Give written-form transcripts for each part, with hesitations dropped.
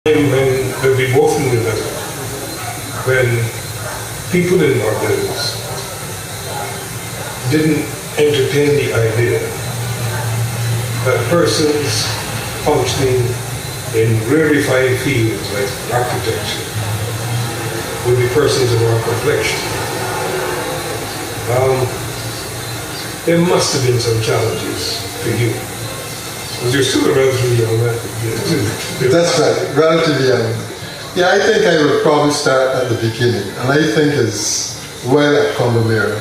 When we both knew that when people in Barbados didn't entertain the idea that persons functioning in rarefied fields like architecture would be persons of our complexion. There must have been some challenges for you. Because you're still a relatively young man. That's right, relatively young. Yeah, I think I would probably start at the beginning. And I think as well at Combermere,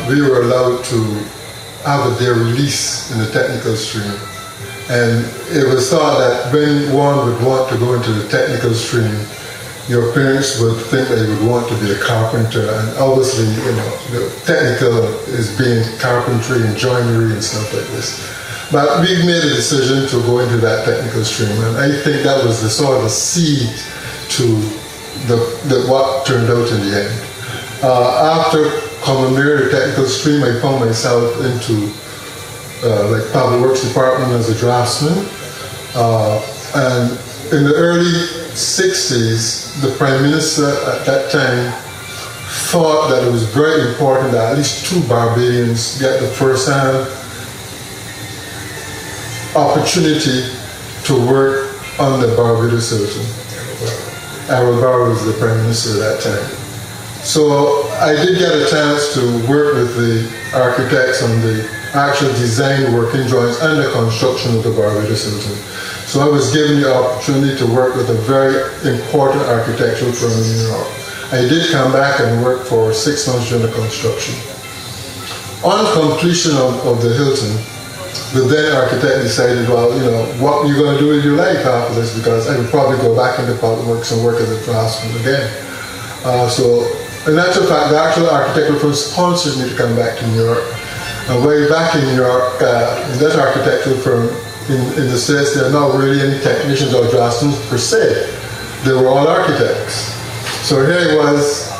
we were allowed to have a day release in the technical stream. And it was thought that when one would want to go into the technical stream, your parents would think that you would want to be a carpenter. And obviously, the technical is being carpentry and joinery and stuff like this. But we made a decision to go into that technical stream, and I think that was the sort of seed to what turned out in the end. After Combermere, the technical stream, I found myself into like public works department as a draftsman, and in the early 60s, the Prime Minister at that time thought that it was very important that at least 2 Barbadians get the first-hand opportunity to work on the Barbados Hilton. Harold Barrow was the Prime Minister at that time. So I did get a chance to work with the architects on the actual design working drawings and the construction of the Barbados Hilton. So I was given the opportunity to work with a very important architectural firm in New York. I did come back and work for 6 months during the construction. On completion of the Hilton, the then architect decided, well, what are you going to do with your life after this? Because I would probably go back into public works and work as a draftsman again. So, in actual fact, the actual architectural firm sponsored me to come back to New York. And way back in New York, in that architectural firm in the States, there are not really any technicians or draftsmen per se. They were all architects. So here I was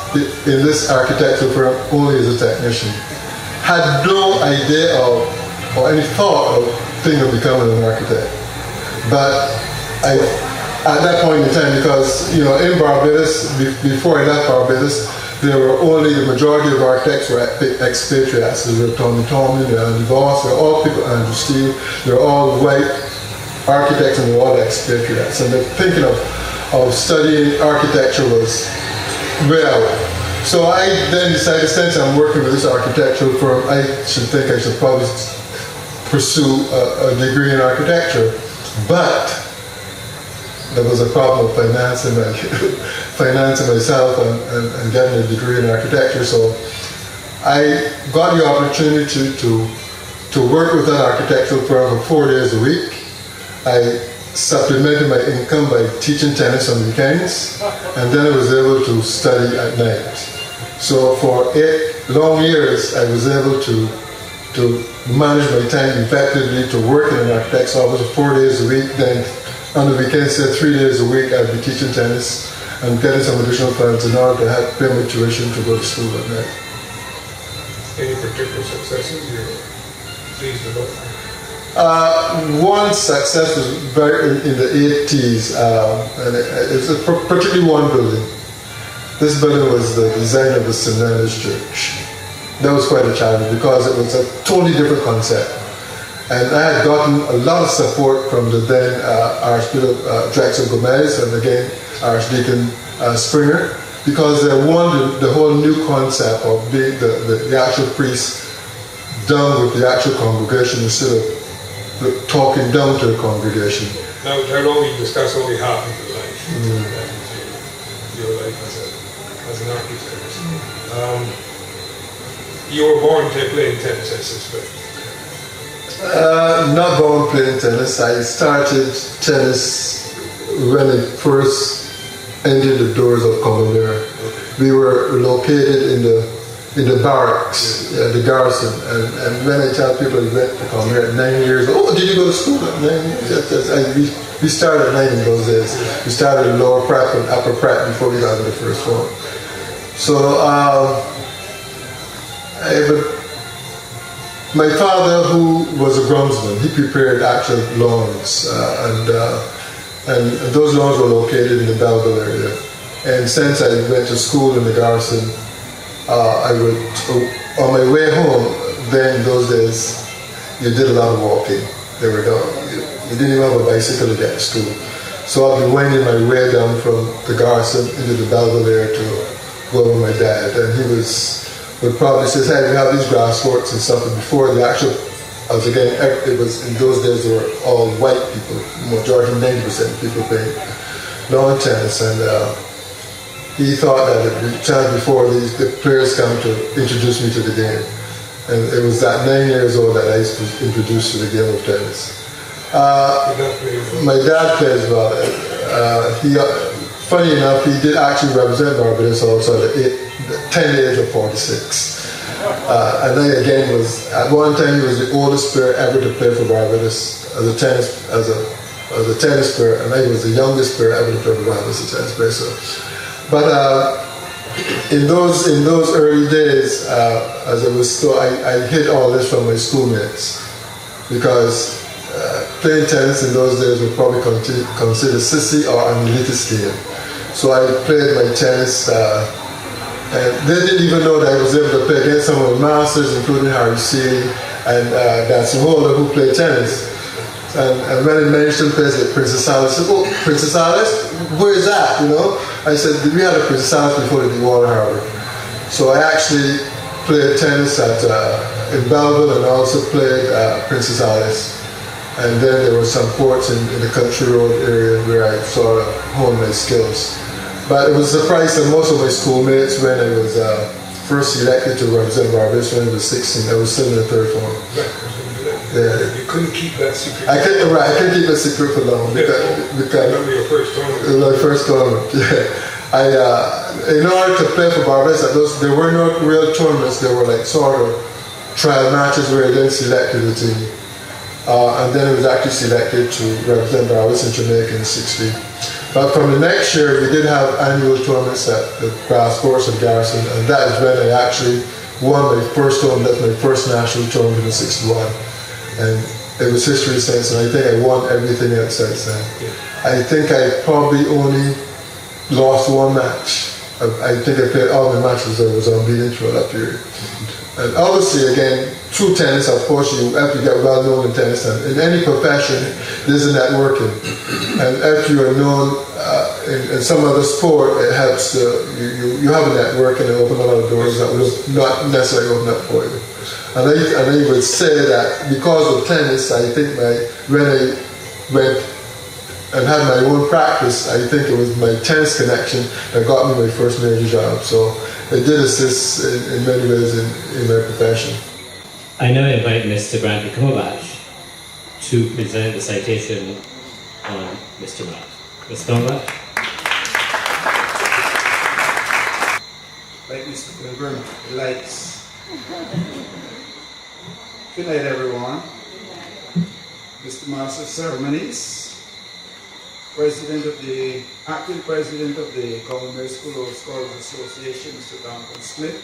in this architectural firm only as a technician. Had no idea of or any thought of thinking of becoming an architect. But at that point in time, because in Barbados, before I left Barbados, there were only the majority of architects were expatriates. There were Tommy Tomlin, there were Andy Voss, there were all people, Andrew Steele, they were all white architects and they were all expatriates. And the thinking of studying architecture was way out. So I then decided, since I'm working with this architectural firm, I should probably pursue a degree in architecture, but there was a problem of financing myself and getting a degree in architecture. So I got the opportunity to work with an architectural firm for 4 days a week. I supplemented my income by teaching tennis on weekends, and then I was able to study at night. So for 8 long years, I was able to manage my time effectively, to work in an architect's office 4 days a week. Then on the weekends, 3 days a week, I'd be teaching tennis and getting some additional funds in order to have pay my tuition to go to school at night. Any particular successes you're pleased about? One success was in the 80s, and it's particularly one building. This building was the design of the St. Leonard's Church. That was quite a challenge because it was a totally different concept. And I had gotten a lot of support from the then Archbishop Drexel Gomez and again Archdeacon Springer, because they wanted the whole new concept of being the actual priest down with the actual congregation instead of talking down to the congregation. Now, Tyrone, we discussed only half of your life. Your life as an architect. You were born playing tennis, I suspect. Not born playing tennis. I started tennis when I first entered the doors of Combermere. Okay. We were located in the barracks, the garrison, and when I tell people I went to Combermere at 9 years old, did you go to school at 9 years? Yes, we started at 9 in those days. We started in lower prep and upper prep before we got to the first floor. So. My father, who was a groundsman, he prepared actual lawns, and and those loans were located in the Belleville area. And since I went to school in the Garrison, I would, on my way home, then in those days, you did a lot of walking. You didn't even have a bicycle to get to school. So I'd be winding my way down from the Garrison into the Belleville area to go with my dad. And he would probably say, hey, we have these grass courts and stuff. And before the actual, it was in those days, they were all white people, majority 90% of people playing lawn tennis. And he thought that the chance before the players come to introduce me to the game. And it was at 9 years old that I was introduced to the game of tennis. My dad plays well. Funny enough, he did actually represent Barbados also at the tender age of 46. And then again at one time he was the oldest player ever to play for Barbados as a tennis player, and I was the youngest player ever to play for Barbados as a tennis player. So, but in those early days, as I was still, I hid all this from my schoolmates because playing tennis in those days was probably considered sissy or an elitist game. So I played my tennis, and they didn't even know that I was able to play against some of the masters, including Harry C. and Danson Holder, who played tennis. And when I mentioned place like Princess Alice, I said, oh, Princess Alice, where is that, I said, we had a Princess Alice before the Water Harbor. So I actually played tennis in Belleville and also played Princess Alice. And then there were some courts in the Country Road area where I sort of honed my skills. But it was a surprise to most of my schoolmates when I was first elected to represent Barbados when I was 16. I was still in the third form. Yeah. You couldn't keep that secret. I couldn't keep a secret for long because I remember your first tournament. It was my first tournament. Yeah. In order to play for Barbados, there were no real tournaments. There were like sort of trial matches where I then selected the team. And then I was actually selected to represent Barbados in Jamaica in 16. But from the next year, we did have annual tournaments at the grass courts of Garrison, and that is when I actually won my first tournament, my first national tournament in 61. And it was history since, and I think I won everything else since then. I think I probably only lost one match. I think I played all my matches. I was unbeaten throughout that period. And obviously, again, through tennis, of course, you have to get well known in tennis. And in any profession, there's a networking. And if you are known in some other sport, it helps you have a network and it opens a lot of doors that will not necessarily open up for you. And I would say that because of tennis, I think when I went and had my own practice, I think it was my tennis connection that got me my first major job. So it did assist in many ways in my profession. I now invite Mr. Brantley Kovac to present the citation on Mr. Mapp. Mr. Kovac. Like Mr. Combermere, the lights. Good night, everyone. Mr. Master of Ceremonies, acting president of the Combermere School of Scholars Association, Mr. Duncan Smith,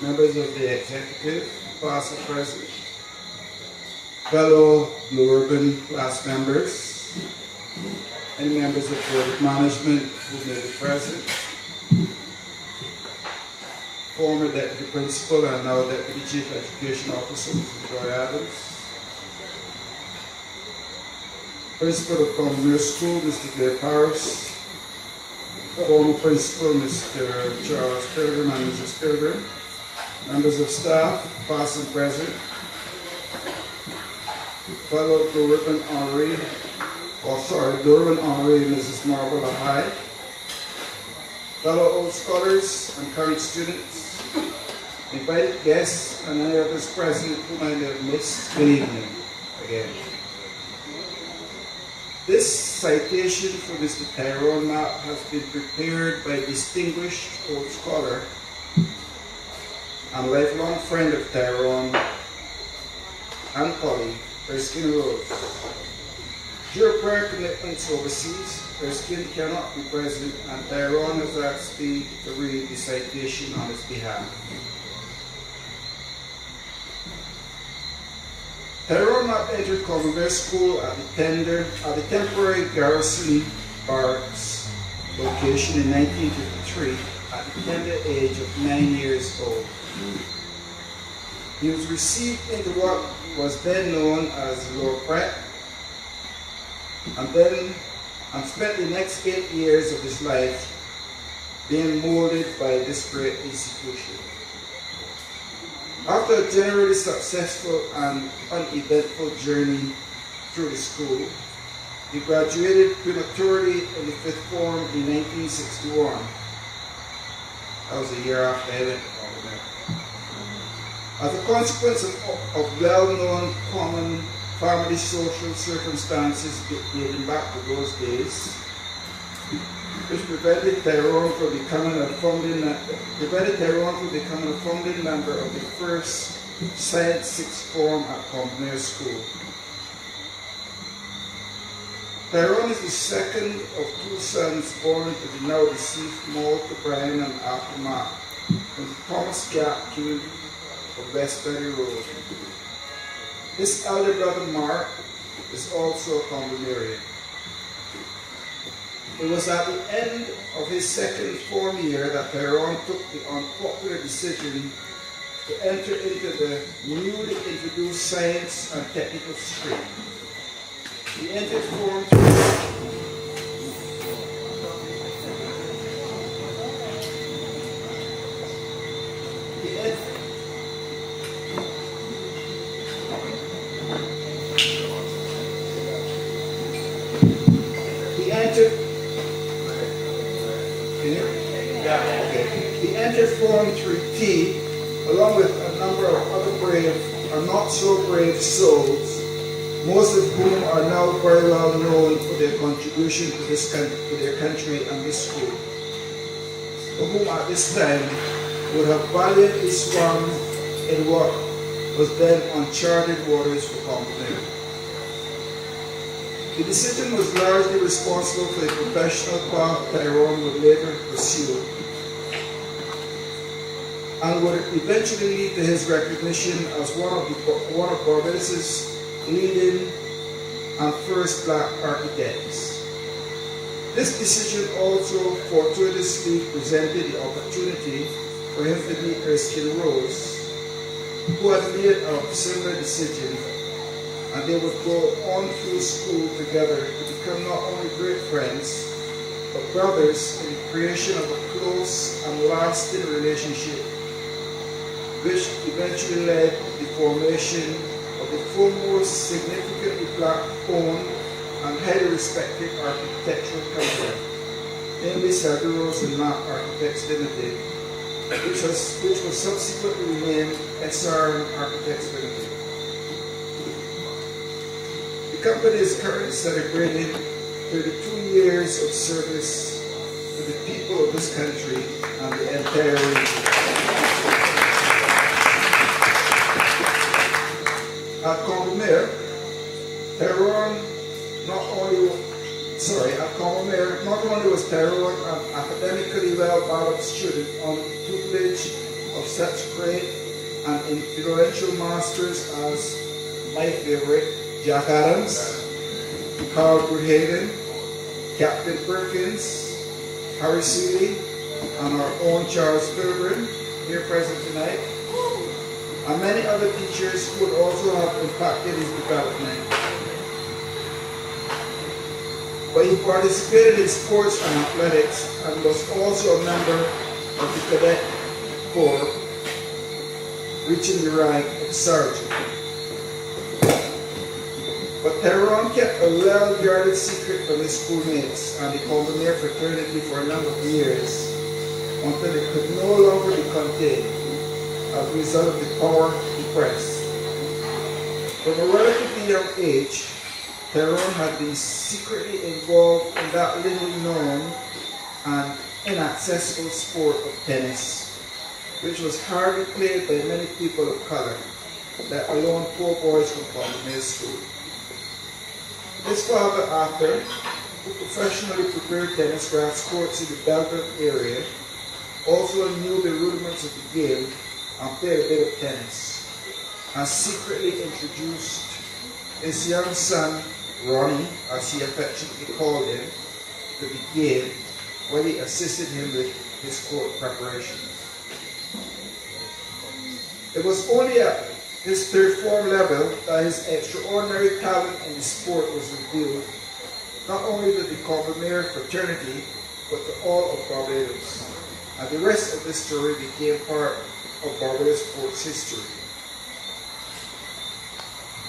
members of the executive, past and present, fellow Blue Urban class members, and members of board management who may be present, former deputy principal and now deputy chief education officer, Mr. Joy Adams, principal of Combermere School, Mr. Claire Paris, former principal, Mr. Charles Pilgrim and Mrs. Pilgrim, members of staff, past and present, fellow Blue Urban honoree, Blue Urban honoree, Mrs. Marble High, fellow old scholars and current students, invited guests, and any others present whom I may have missed, good evening again. This citation for Mr. Tyrone Mapp has been prepared by a distinguished old scholar and lifelong friend of Tyrone and colleague, Erskine Rose. Due to prior commitments overseas, Erskine cannot be present, and Tyrone has asked me to read the citation on his behalf. Tyrone Mapp entered Combermere School at the temporary garrison barracks location in 1953 at the tender age of 9 years old. He was received into what was then known as Lower Prep, and spent the next 8 years of his life being molded by this great institution. After a generally successful and uneventful journey through the school, he graduated prematurely in the 5th form in 1961. That was a year after I went to Combermere. As a consequence of well-known common family social circumstances dating back to those days, which prevented Tyrone from becoming a founding member of the first Science 6th form at Combermere School. Tyrone is the second of 2 sons born to the now deceased Maud, Brian, and Arthur Mapp from the Thomas Gap community of West Berry Road. His elder brother Mark is also a Combermerean. It was at the end of his 2nd form year that Tyrone took the unpopular decision to enter into the newly introduced science and technical stream. He entered Form 3. He entered Form 3T along with a number of other brave or not so brave souls, most of whom are now very well known for their contribution to their country and this school, for whom at this time would have valiantly swum in what was then uncharted waters for Combermere. The decision was largely responsible for the professional path Tyrone would later pursue, and would eventually lead to his recognition as one of Barbados' leading and first black architects. This decision also fortuitously presented the opportunity for him to meet Erskine Rose, who had made a similar decision, and they would go on through school together to become not only great friends, but brothers in the creation of a close and lasting relationship, which eventually led to the formation of the foremost significantly black-owned and highly respected architectural company, namely Rose and Mapp Architects Limited, which was subsequently renamed SR Architects Limited. The company is currently celebrating 32 years of service to the people of this country and the entire region. At Combermere, not only was Tyrone an academically well-balanced student on the tutelage of such great and influential masters as my favorite, Jack Adams, Carl Bruhaden, Captain Perkins, Harry Seeley, and our own Charles Pilgrim, here present tonight, and many other teachers who would also have impacted his development. But he participated in sports and athletics and was also a member of the Cadet Corps, reaching the rank of sergeant. But Tyrone kept a well-guarded secret from his schoolmates and the Combermere fraternity for a number of years, until it could no longer be contained as a result of the power he pressed. From a relatively young age, Tyrone had been secretly involved in that little known and inaccessible sport of tennis, which was hardly played by many people of color, let alone poor boys from Combermere School. His father, Arthur, who professionally prepared tennis grass courts in the Belgrade area, also knew the rudiments of the game and played a bit of tennis, and secretly introduced his young son, Ronnie, as he affectionately called him, to the game, while he assisted him with his court preparations. It was only at his third form level that his extraordinary talent in the sport was revealed, not only to the Combermere fraternity, but to all of Barbados. And the rest of the story became part of Barbados sports history.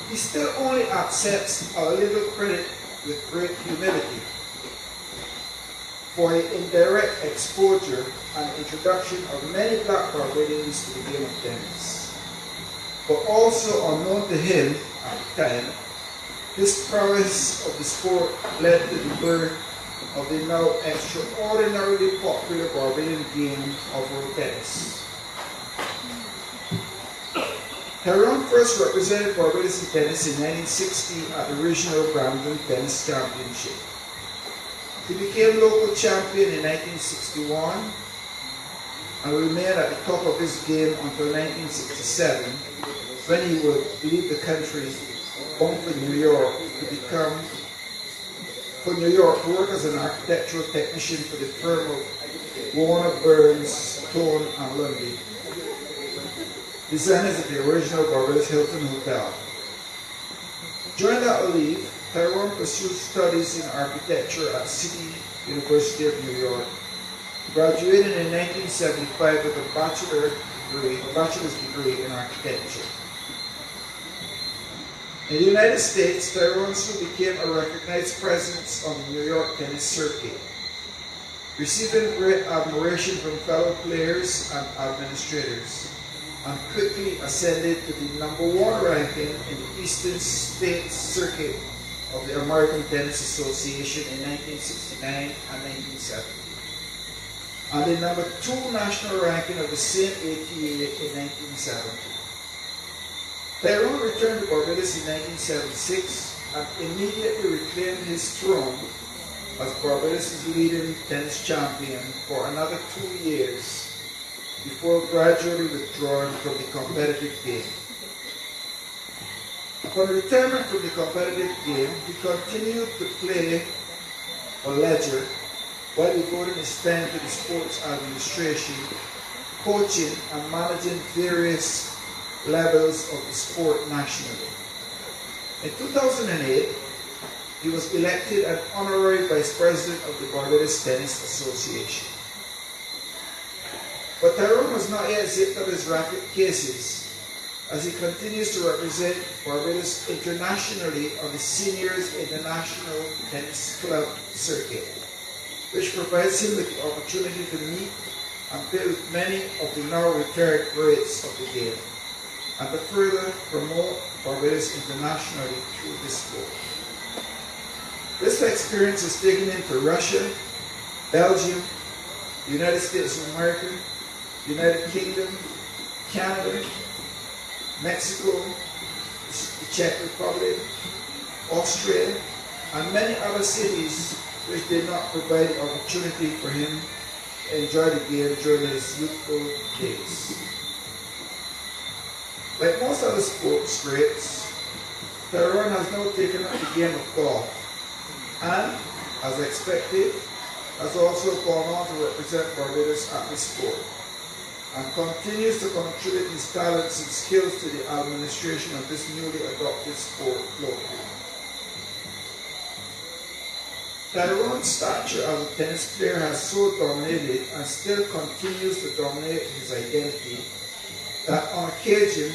He still only accepts a little credit with great humility for the indirect exposure and introduction of many black Barbadians to the game of tennis. But also unknown to him at the time, his prowess of the sport led to the birth of the now extraordinarily popular Barbadian game of road tennis. Tyrone first represented Barbados in tennis in 1960 at the Regional Brandon Tennis Championship. He became local champion in 1961 and remained at the top of his game until 1967, when he would leave the country, bound for New York to work as an architectural technician for the firm of Warner, Burns, Stone and Lundy, designers of the original Barbados Hilton Hotel. During that leave, Tyrone pursued studies in architecture at City University of New York, graduating in 1975 with a bachelor's degree in architecture. In the United States, Tyrone soon became a recognized presence on the New York tennis circuit, receiving great admiration from fellow players and administrators, and quickly ascended to the #1 ranking in the Eastern States Circuit of the American Tennis Association in 1969 and 1970, and the #2 national ranking of the same ATA in 1970. Tyrone returned to Barbados in 1976 and immediately reclaimed his throne as Barbados' leading tennis champion for another 2 years before gradually withdrawing from the competitive game. Upon retirement from the competitive game, he continued to play or ledger while devoting his time to the sports administration, coaching, and managing various levels of the sport nationally. In 2008, he was elected an honorary vice president of the Barbados Tennis Association. But Tyrone was not yet zipped up his racket cases, as he continues to represent Barbados internationally on the Seniors International Tennis Club circuit, which provides him with the opportunity to meet and play with many of the now retired greats of the game, and to further promote Barbados internationally through this sport. This experience has taken him to Russia, Belgium, the United States of America, United Kingdom, Canada, Mexico, the Czech Republic, Austria, and many other cities which did not provide the opportunity for him to enjoy the game during his youthful days. Like most other sports greats, Tyrone has now taken up the game of golf and, as expected, has also gone on to represent Barbados at the sport, and continues to contribute his talents and skills to the administration of this newly adopted sport locally. Tyrone's stature as a tennis player has so dominated and still continues to dominate his identity that on occasion,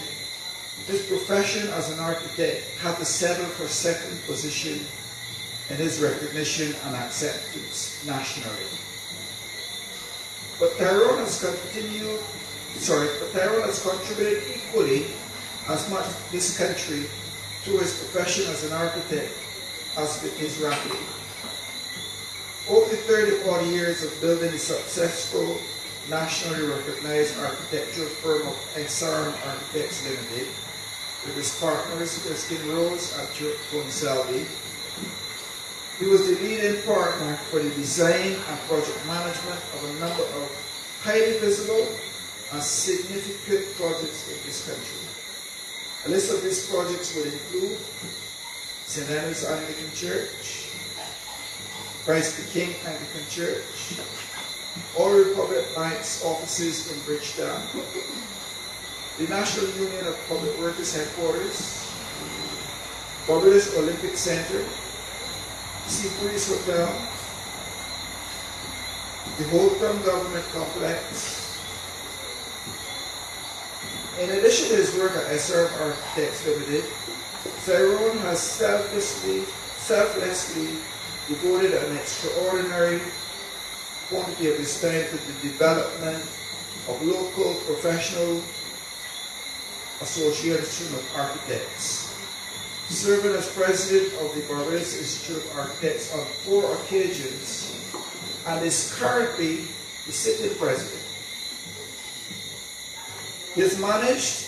his profession as an architect had to settle for second position in his recognition and acceptance nationally. But Tyrone has contributed equally as much to this country through his profession as an architect as with his racket. Over the 30-40 years of building a successful, nationally recognized architectural firm of SRM Architects Limited, with his partners Erskine Rose and Tyrone Selby, he was the leading partner for the design and project management of a number of highly visible and significant projects in this country. A list of these projects would include St. Andrew's Anglican Church, Christ the King Anglican Church, All Republic Knights offices in Bridgetown, the National Union of Public Workers headquarters, Barbados Olympic Center, Seabreeze Hotel, the Holcomb Government Complex. In addition to his work at SRF Architects Limited, Tyrone has selflessly devoted an extraordinary quantity of his time to the development of local professional association of architects, serving as president of the Barbados Institute of Architects on 4 occasions, and is currently the sitting president. He has managed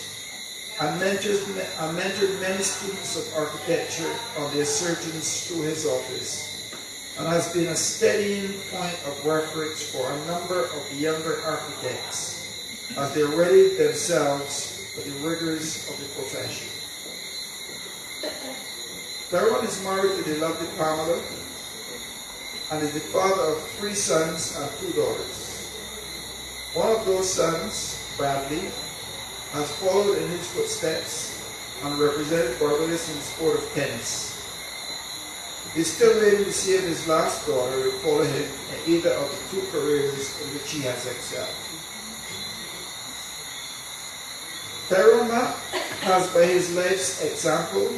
and mentored many students of architecture on their searchings through his office, and has been a steadying point of reference for a number of the younger architects as they ready themselves for the rigors of the profession. Tyrone is married to the lovely Pamela and is the father of 3 sons and 2 daughters. One of those sons, Bradley, has followed in his footsteps and represented Barbados in the sport of tennis. He is still waiting to see if his last daughter will follow him in either of the 2 careers in which he has excelled. Tyrone Mapp has, by his life's example,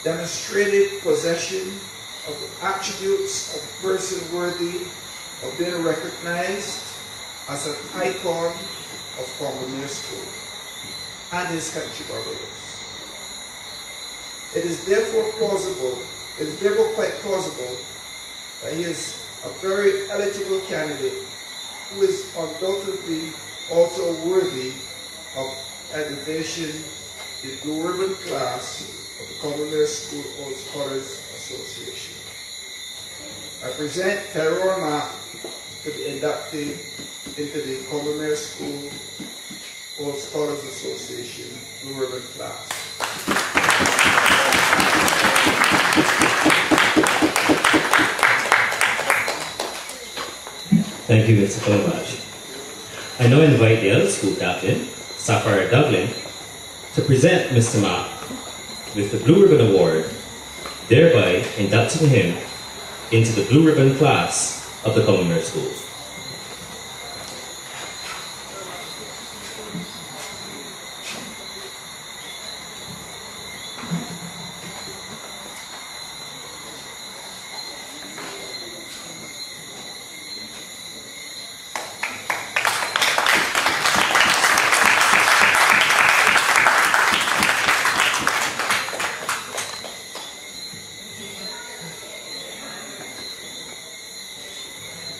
demonstrated possession of the attributes of a person worthy of being recognized as an icon of Combermere School and his country, Barbados. It is therefore quite plausible that he is a very eligible candidate who is undoubtedly also worthy of elevation in the Blue Ribbon class of the Combermere School Old Scholars Association. I present Tyrone Mapp to be inducted into the Combermere School Old Scholars Association Blue Ribbon class. Thank you, Mr. Combermere. I now invite the other school captain, Sapphire Dublin, to present Mr. Mapp with the Blue Ribbon Award, thereby inducting him into the Blue Ribbon class of the Combermere School.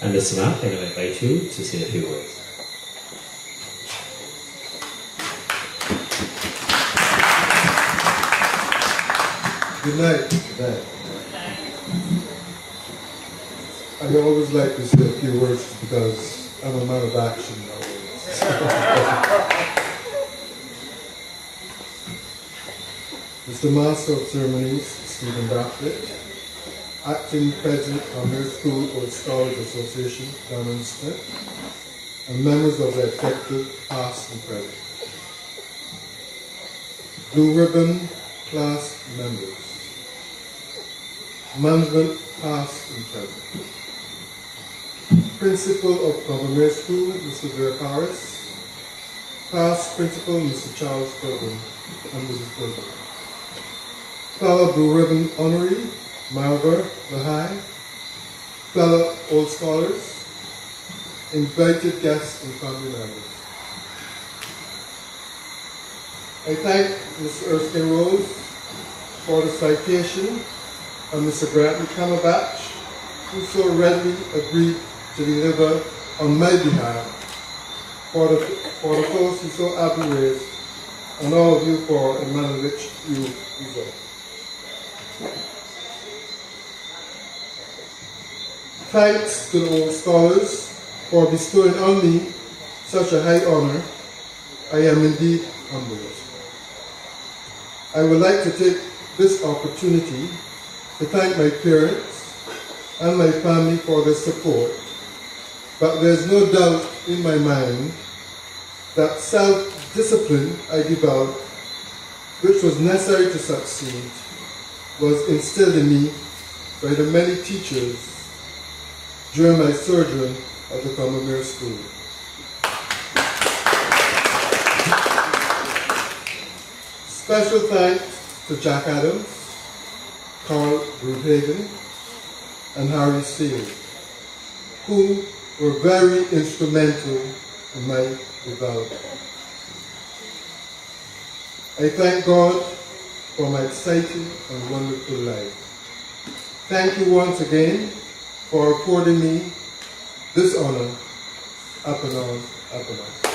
And Mr. Mapp, I now invite you to say a few words. Good night. Good night. I always like to say a few words because I'm a man of action nowadays. Mr. Master of Ceremonies, Stephen Brathwaite, Acting President of Combermere School Old Scholars Association, Donald Smith, and members of the executive, past and present. Blue Ribbon class members, management, past and present. Principal of Combermere School, Mr. Vera Paris, past Principal, Mr. Charles Pilgrim, and Mrs. Pilgrim. Fellow Blue Ribbon Honoree, Marver Lahai, fellow Old Scholars, invited guests and family members. I thank Ms. Erskine Rose for the citation and Mr. Grantley Cumberbatch, who so readily agreed to deliver on my behalf for the toast he so aptly raised, and all of you for the manner in which you resolve. Thanks to the Old Scholars for bestowing on me such a high honor. I am indeed humbled. I would like to take this opportunity to thank my parents and my family for their support, but there's no doubt in my mind that self-discipline I developed, which was necessary to succeed, was instilled in me by the many teachers during my sojourn at the Combermere School. Special thanks to Jack Adams, Carl Broodhagen, and Harry Steele, who were very instrumental in my development. I thank God for my exciting and wonderful life. Thank you once again for affording me this honor. Up and on, up and on.